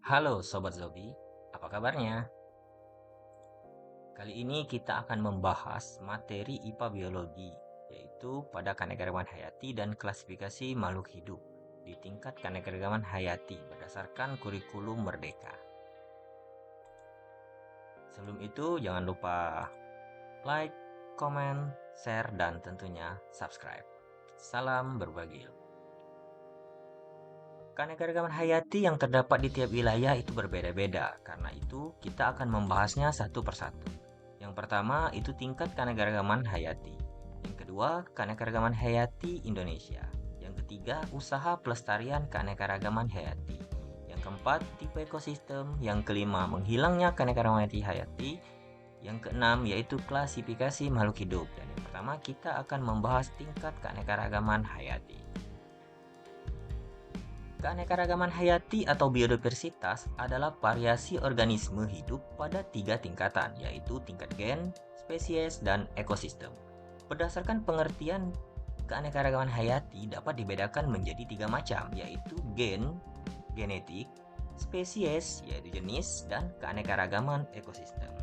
Halo Sobat Zobi, apa kabarnya? Kali ini kita akan membahas materi IPA Biologi, yaitu pada keanekaragaman hayati dan klasifikasi makhluk hidup di tingkat keanekaragaman hayati berdasarkan kurikulum Merdeka. Sebelum itu, jangan lupa like, komen, share, dan tentunya subscribe. Salam berbagi ilmu. Keanekaragaman hayati yang terdapat di tiap wilayah itu berbeda-beda, karena itu kita akan membahasnya satu persatu. Yang pertama itu tingkat keanekaragaman hayati. Yang kedua, keanekaragaman hayati Indonesia. Yang ketiga, usaha pelestarian keanekaragaman hayati. Yang keempat, tipe ekosistem. Yang kelima, menghilangnya keanekaragaman hayati. Yang keenam, yaitu klasifikasi makhluk hidup. Dan yang pertama, kita akan membahas tingkat keanekaragaman hayati. Keanekaragaman hayati atau biodiversitas adalah variasi organisme hidup pada tiga tingkatan, yaitu tingkat gen, spesies, dan ekosistem. Berdasarkan pengertian, keanekaragaman hayati dapat dibedakan menjadi tiga macam, yaitu gen, genetik, spesies, yaitu jenis, dan keanekaragaman ekosistem.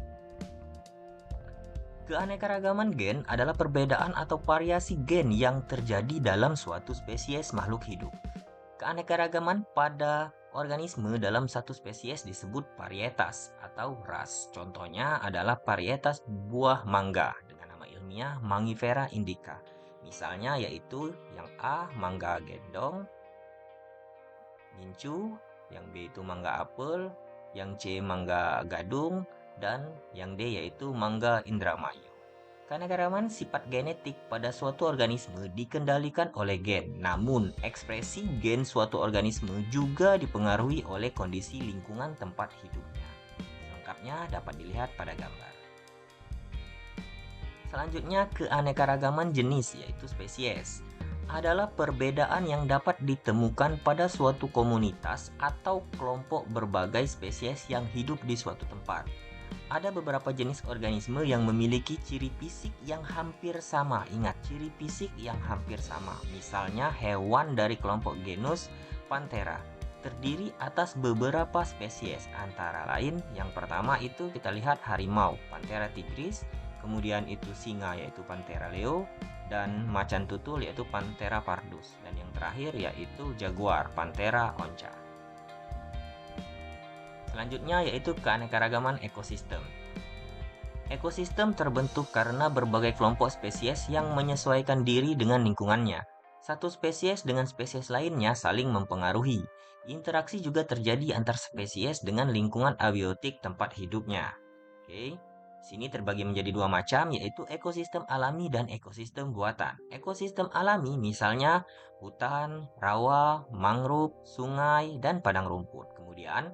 Keanekaragaman gen adalah perbedaan atau variasi gen yang terjadi dalam suatu spesies makhluk hidup. Keanekaragaman pada organisme dalam satu spesies disebut varietas atau ras. Contohnya adalah varietas buah mangga dengan nama ilmiah Mangifera indica. Misalnya yaitu yang A, mangga gendong, gincu, yang B itu mangga apel, yang C mangga gadung, dan yang D yaitu mangga indramayu. Keanekaragaman sifat genetik pada suatu organisme dikendalikan oleh gen, namun ekspresi gen suatu organisme juga dipengaruhi oleh kondisi lingkungan tempat hidupnya. Selengkapnya dapat dilihat pada gambar. Selanjutnya, keanekaragaman jenis yaitu spesies adalah perbedaan yang dapat ditemukan pada suatu komunitas atau kelompok berbagai spesies yang hidup di suatu tempat. Ada beberapa jenis organisme yang memiliki ciri fisik yang hampir sama. Ingat, ciri fisik yang hampir sama. Misalnya hewan dari kelompok genus Panthera terdiri atas beberapa spesies, antara lain yang pertama itu kita lihat harimau, Panthera tigris, kemudian itu singa yaitu Panthera leo, dan macan tutul yaitu Panthera pardus, dan yang terakhir yaitu jaguar, Panthera onca. Selanjutnya yaitu keanekaragaman ekosistem. Ekosistem terbentuk karena berbagai kelompok spesies yang menyesuaikan diri dengan lingkungannya. Satu spesies dengan spesies lainnya saling mempengaruhi. Interaksi juga terjadi antar spesies dengan lingkungan abiotik tempat hidupnya. Oke. Sini terbagi menjadi dua macam, yaitu ekosistem alami dan ekosistem buatan. Ekosistem alami misalnya hutan, rawa, mangrove, sungai, dan padang rumput. Kemudian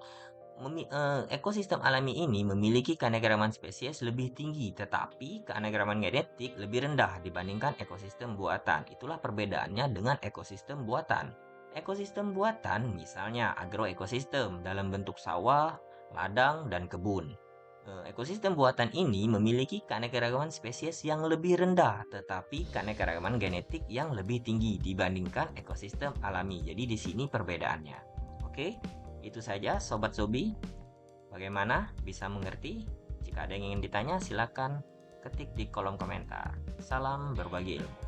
ekosistem alami ini memiliki keanekaragaman spesies lebih tinggi, tetapi keanekaragaman genetik lebih rendah dibandingkan ekosistem buatan. Itulah perbedaannya dengan ekosistem buatan. Ekosistem buatan misalnya agroekosistem dalam bentuk sawah, ladang, dan kebun. Ekosistem buatan ini memiliki keanekaragaman spesies yang lebih rendah, tetapi keanekaragaman genetik yang lebih tinggi dibandingkan ekosistem alami. Jadi di sini perbedaannya. Oke? Itu saja Sobat Sobi. Bagaimana? Bisa mengerti? Jika ada yang ingin ditanya, silakan ketik di kolom komentar. Salam berbagi ilmu.